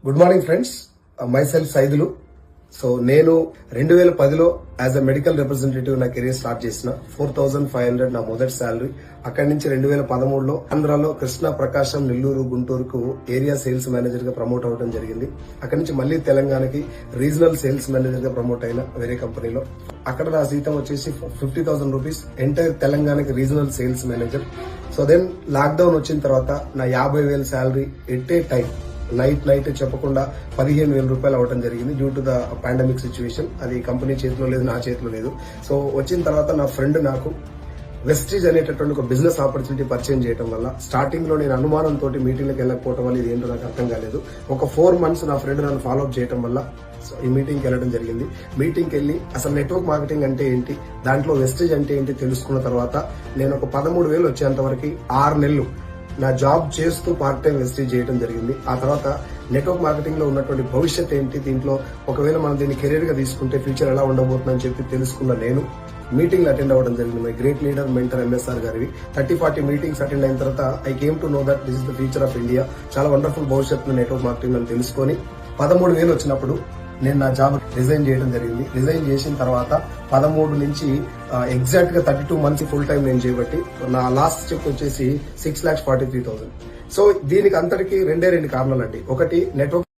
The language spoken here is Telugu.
Good morning friends, my self Saidulu. So నేను 2010లో యాజ్ అ మెడికల్ రిప్రజెంటేటివ్ నా కెరీర్ స్టార్ట్ చేసిన 4,500 నా మొదటి శాలరీ. అక్కడి నుంచి 2013లో ఆంధ్రాలో కృష్ణా, ప్రకాశం, నెల్లూరు, గుంటూరుకు ఏరియా సేల్స్ మేనేజర్ గా ప్రమోట్ అవ్వడం జరిగింది. అక్కడి నుంచి మళ్ళీ తెలంగాణకి రీజనల్ సేల్స్ మేనేజర్ గా ప్రమోట్ అయిన వేరే కంపెనీలో. అక్కడ నా జీతం వచ్చేసి 50,000 రూపీస్, ఎంటైర్ తెలంగాణకి regional sales manager. So then lockdown వచ్చిన తర్వాత నా 50,000 salary at a time night చెప్పకుండా 15,000 రూపాయలు అవడం జరిగింది due to the pandemic situation. అది కంపెనీ చేతిలో లేదు, నా చేతిలో లేదు. సో వచ్చిన తర్వాత నా ఫ్రెండ్ నాకు వెస్టీజ్ అనేటటువంటి ఒక బిజినెస్ ఆపర్చునిటీ పరిచయం చేయడం వల్ల, స్టార్టింగ్ లో నేను అనుమానంతో మీటింగ్లకు వెళ్ళకపోవడం వల్ల ఇది ఏంటో నాకు అర్థం కాలేదు. ఒక 4 months నా ఫ్రెండ్ నన్ను ఫాలో అప్ చేయడం వల్ల ఈ మీటింగ్కి వెళ్ళడం జరిగింది. మీటింగ్కి వెళ్ళి అసలు నెట్వర్క్ మార్కెటింగ్ అంటే ఏంటి, దాంట్లో వెస్టీజ్ అంటే ఏంటి తెలుసుకున్న తర్వాత నేను ఒక 13,000 వచ్చేంత వరకు 6 నెలలు నా జాబ్ చేస్తూ పార్ట్ టైం వెస్టీజ్ చేయడం జరిగింది. ఆ తర్వాత నెట్వర్క్ మార్కెటింగ్ లో ఉన్నటువంటి భవిష్యత్ ఏంటి, దీంట్లో ఒకవేళ మనం దీన్ని కెరీర్ గా తీసుకుంటే ఫ్యూచర్ ఎలా ఉండబోతుందని చెప్పి తెలుసుకున్న నేను మీటింగ్ అటెండ్ అవ్వడం జరిగింది. My great leader mentor MSR గారివి 30-40 మీటింగ్స్ అటెండ్ అయిన తర్వాత I came to know that this is the future of India. చాలా వండర్ఫుల్ భవిష్యత్తు నెట్వర్క్ మార్కెటింగ్ అని తెలుసుకొని 13,000 వచ్చినప్పుడు నేను నా జాబ్ రిజైన్ చేయడం జరిగింది. రిజైన్ చేసిన తర్వాత 13 నుంచి ఎగ్జాక్ట్ గా 32 months ఫుల్ టైం నేను చేయబట్టి నా లాస్ట్ చెక్ వచ్చేసి 6,43,000. సో దీనికి అంతటికి 2 కారణాలండి. ఒకటి నెట్వర్క్